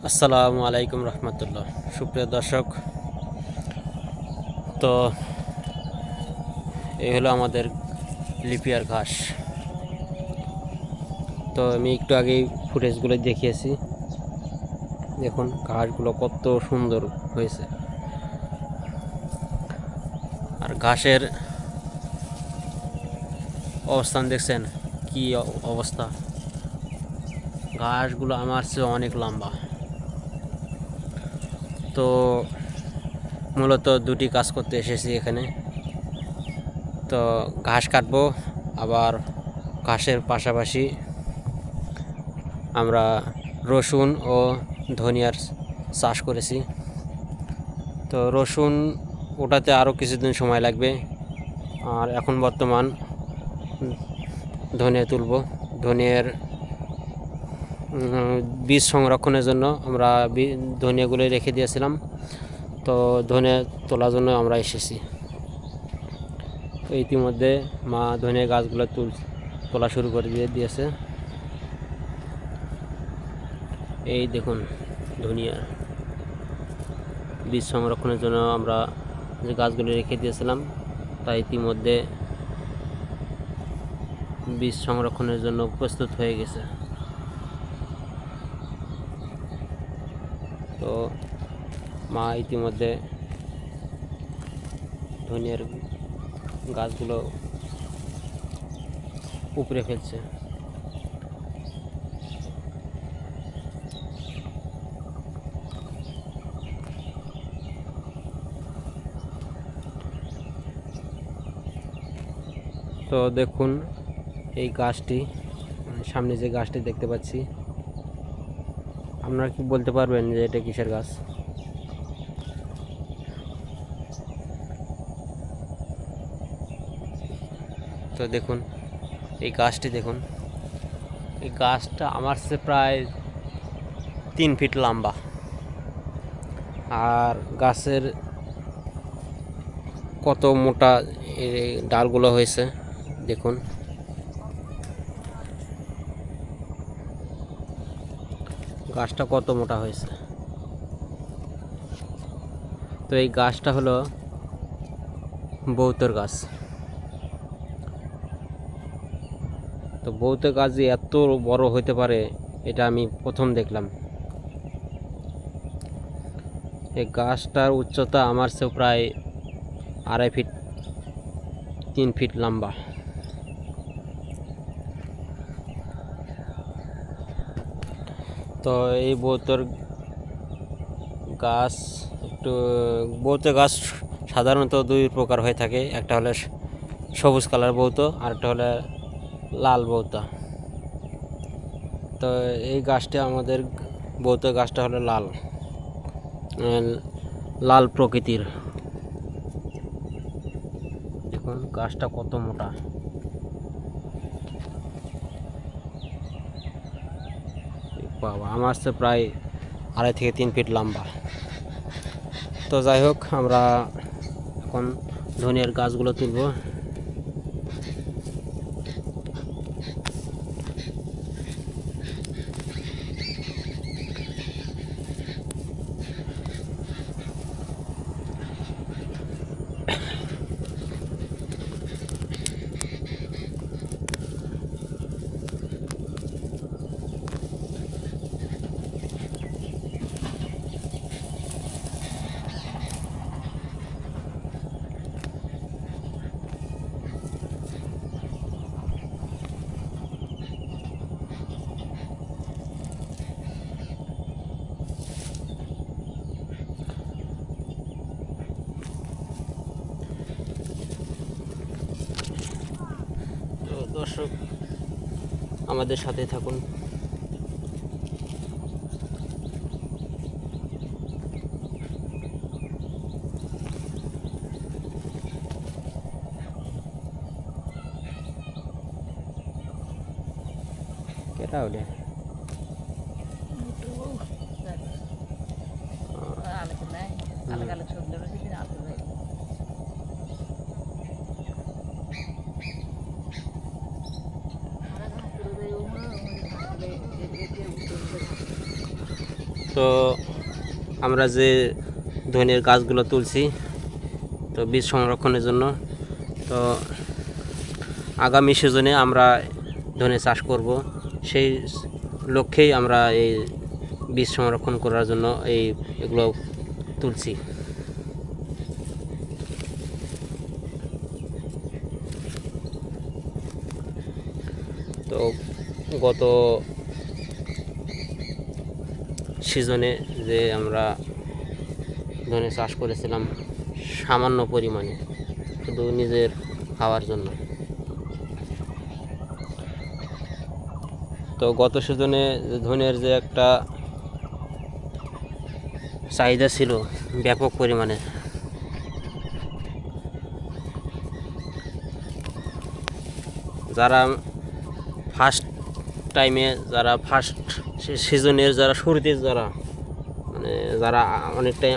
আসসালামু আলাইকুম রহমতুল্লাহ। সুপ্রিয় দর্শক, তো এই হলো আমাদের লিপিয়ার ঘাস। তো আমি একটু আগেই ফুটেজগুলো দেখিয়েছি, দেখুন ঘাসগুলো কত সুন্দর হয়েছে। আর ঘাসের অবস্থান দেখছেন কি অবস্থা। ঘাসগুলো আমার চেয়ে অনেক লম্বা। তো মূলত দুটি কাজ করতে এসেছি এখানে। তো ঘাস কাটবো, আবার ঘাসের পাশাপাশি আমরা রসুন ও ধনিয়ার চাষ করেছি। তো রসুন ওটাতে আরও কিছুদিন সময় লাগবে। আর এখন বর্তমান ধনিয়া তুলব। ধনিয়ার বীজ সংরক্ষণের জন্য আমরা ধনিয়াগুলো রেখে দিয়েছিলাম। তো ধনিয়া তোলার জন্য আমরা এসেছি। ইতিমধ্যে মা ধনিয়া গাছগুলো তোলা শুরু করে দিয়েছে। এই দেখুন ধনিয়া বীজ সংরক্ষণের জন্য আমরা যে গাছগুলো রেখে দিয়েছিলাম তা ইতিমধ্যে বীজ সংরক্ষণের জন্য প্রস্তুত হয়ে গেছে। তো মা ইতিমধ্যে ধনিয়ার গাছগুলো উপরে ফেলছে। তো দেখুন এই গাছটি, সামনে যে গাছটি দেখতে পাচ্ছি, আপনারা কি বলতে পারবেন যে এটা কিসের গাছ? তো দেখুন এই গাছটি, দেখুন এই গাছটা আমার চেয়ে প্রায় 3 ফিট লম্বা। আর গাছের কত মোটা ডালগুলো হয়েছে দেখুন। গাছটা কত মোটা হয়েছে। তো এই গাছটা হলো বউতের গাছ। তো বউতের গাছ যে এত বড় হতে পারে এটা আমি প্রথম দেখলাম। এই গাছটার উচ্চতা আমার চেয়ে প্রায় 2.5 ফিট 3 ফিট লম্বা। তো এই বউতের গাছ সাধারণত 2 প্রকার হয়ে থাকে। একটা হলো সবুজ কালার বউতো, আর একটা হলো লাল বউতা। তো এই গাছটা আমাদের বউতো গাছটা হলো লাল প্রকৃতির। দেখুন গাছটা কত মোটা। বাবা, আমার চেয়ে প্রায় 2.5 থেকে 3 ফিট লম্বা। তো যাই হোক, আমরা এখন ধনিয়ার গাছগুলো তুলব। দর্শক, আমাদের সাথে থাকুন। কেটা হলে তো আমরা যে ধনিয়ার গাছগুলো তুলছি তো বীজ সংরক্ষণের জন্য, তো আগামী সিজনে আমরা ধনে চাষ করব, সেই লক্ষ্যেই আমরা এই বীজ সংরক্ষণ করার জন্য এগুলো তুলছি। তো গত সিজনে যে আমরা ধনে চাষ করেছিলাম সামান্য পরিমাণে, শুধু নিজের খাওয়ার জন্য। তো গত সিজনে ধনের যে একটা চাহিদা ছিল ব্যাপক পরিমাণে, যারা ফার্স্ট টাইমে, যারা ফার্স্ট সিজনের যারা শুরুতে যারা অনেকটাই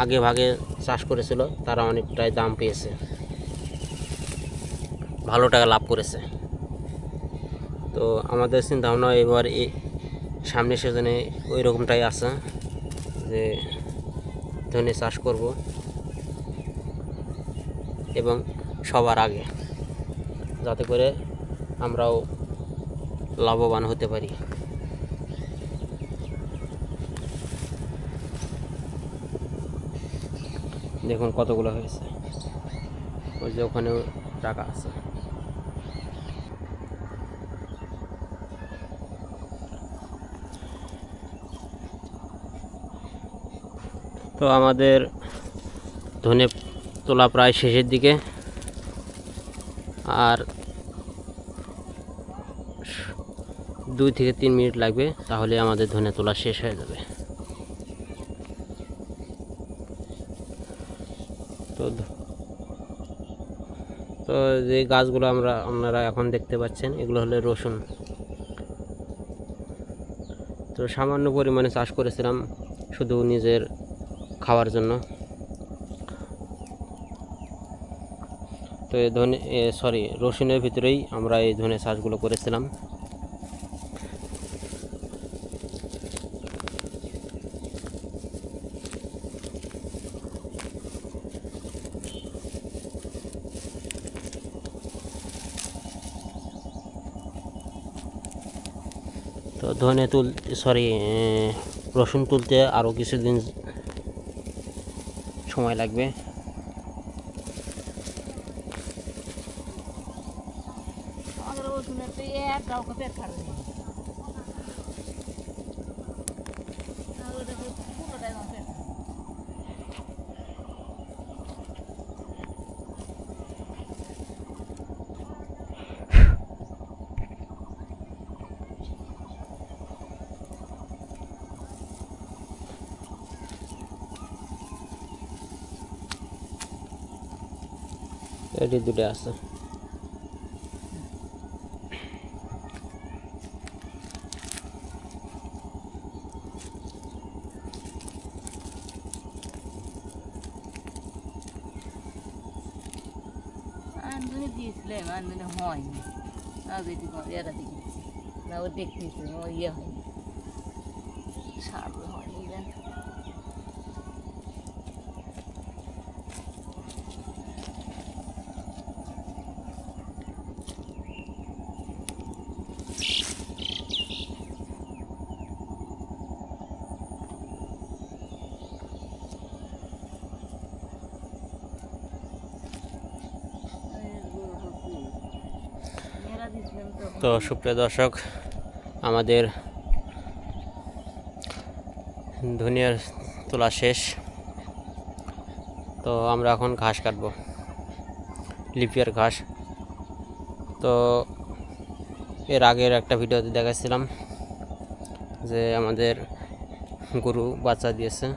আগে ভাগে চাষ করেছিল, তারা অনেকটাই দাম পেয়েছে, ভালো টাকা লাভ করেছে। তো আমাদের চিন্তা ভাবনা এবার এই সামনের সিজনে ওই রকমটাই আছে যে ধনে চাষ করব এবং সবার আগে, যাতে করে আমরাও লাভবান হতে পারি। দেখুন কতগুলো হয়েছে, ওই যে ওখানেও টাকা আছে। তো আমাদের ধনে তোলা প্রায় শেষের দিকে, আর 2 থেকে 3 মিনিট লাগবে, তাহলে আমাদের ধনে তোলা শেষ হয়ে যাবে। তো যে গাছগুলো আপনারা এখন দেখতে পাচ্ছেন, এগুলো হলো রসুন। তো সামান্য পরিমাণে চাষ করেছিলাম শুধু নিজের খাওয়ার জন্য। তো এই রসুনের ভিতরেই আমরা এই ধনে চাষগুলো করেছিলাম। তো রসুন তুলতে আরও কিছুদিন সময় লাগবে। এটি দুটো আছে। আন্দোলনে দিয়েছিলাম, আন্দোলনে হয়নি। যেটি এরা দিকে না, ও দেখতেছে ও ইয়ে হয়নি, সার হয়নি। তো সুপ্রিয় দর্শক, আমাদের ধনিয়ার তোলা শেষ। তো আমরা এখন ঘাস কাটবো, লিপিয়ার ঘাস। তো এর আগের একটা ভিডিওতে দেখাচ্ছিলাম যে আমাদের গরু বাচ্চা দিয়েছে,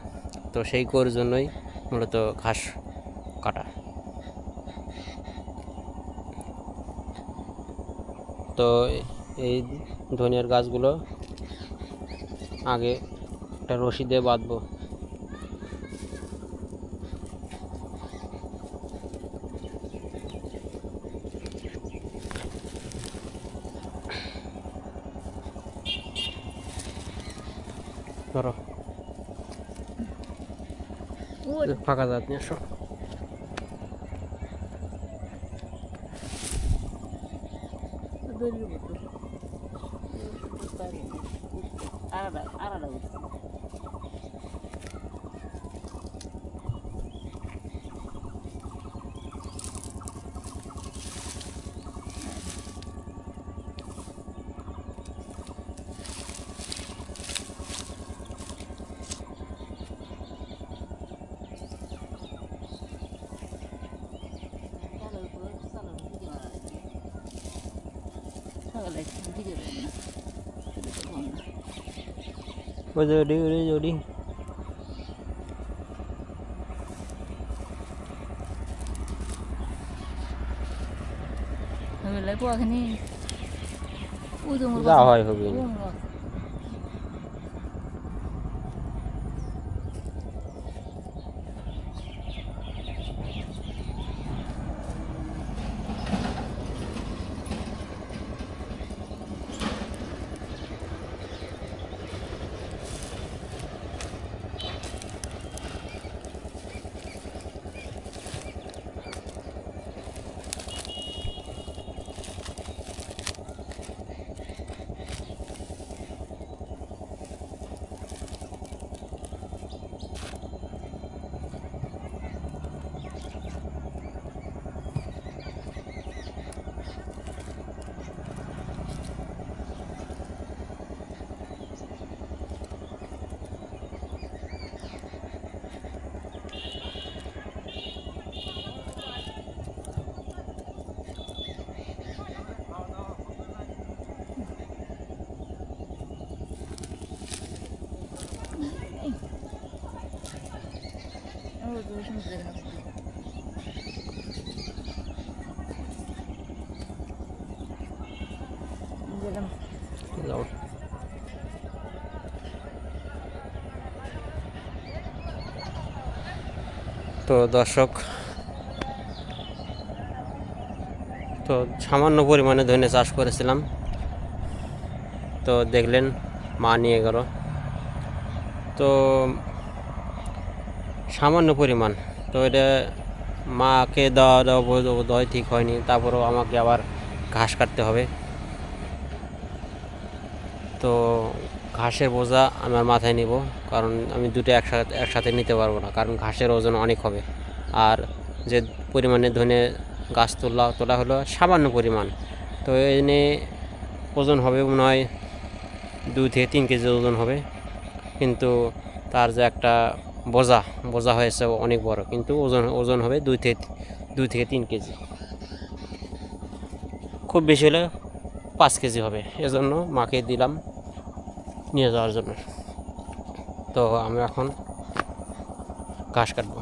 তো সেই গরুর জন্যই মূলত ঘাস কাটা। তো এই ধনিয়ার গাছগুলো আগে একটা রশি দিয়ে বাঁধবো। ধরো ওই ফাঁকা জাত নিয়ে আসো। দড়ির মতো আলাদা আলাদা উঠছে। সকালে ভিডিও দেয় না, ভিডিও করবো না। ওই যে ওডি ওডি ওডি আমি লাগবো এখানে ওই তো মোর যা হয় হবে না। যাও। তো দর্শক, তো সামান্য পরিমাণে ধনে চাষ করেছিলাম, তো দেখলেন মা নিয়ে গেল। তো সামান্য পরিমাণ, তো এটা মাকে দেওয়া দেওয়া বোধহয় ঠিক হয়নি, তারপরেও আমাকে আবার ঘাস কাটতে হবে। তো ঘাসের বোঝা আমার মাথায় নিব, কারণ আমি দুটো একসাথে নিতে পারবো না, কারণ ঘাসের ওজন অনেক হবে। আর যে পরিমাণে ধনে গাছ তোলা হলো সামান্য পরিমাণ, তো এনে ওজন হবে মনে হয় 2 থেকে 3 কেজি ওজন হবে। কিন্তু তার যে একটা বোঝা হয়েছে অনেক বড়, কিন্তু ওজন হবে 2 থেকে 3 কেজি, খুব বেশি হলে 5 কেজি হবে। এজন্য মাকে দিলাম নিয়ে যাওয়ার জন্য। তো আমি এখন ঘাস কাটবো।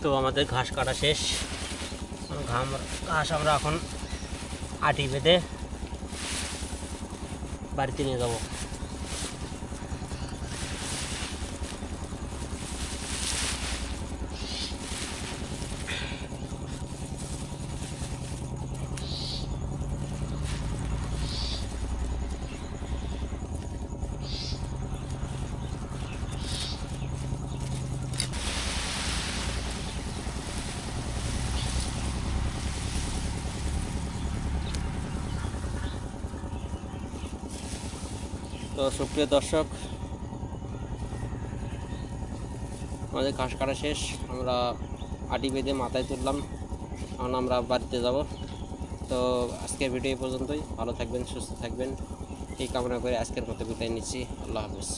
তো আমাদের ঘাস কাটা শেষ। ঘাস আমরা এখন আটি বেঁধে বাড়িতে নিয়ে যাব। তো সুপ্রিয় দর্শক, আমাদের ঘাস কাটা শেষ, আমরা আটি বেঁধে মাথায় তুললাম, এখন আমরা বাড়িতে যাব। তো আজকের ভিডিও এই পর্যন্তই। ভালো থাকবেন, সুস্থ থাকবেন এই কামনা করে আজকের মতো বিদায় নিচ্ছি। আল্লাহ হাফেজ।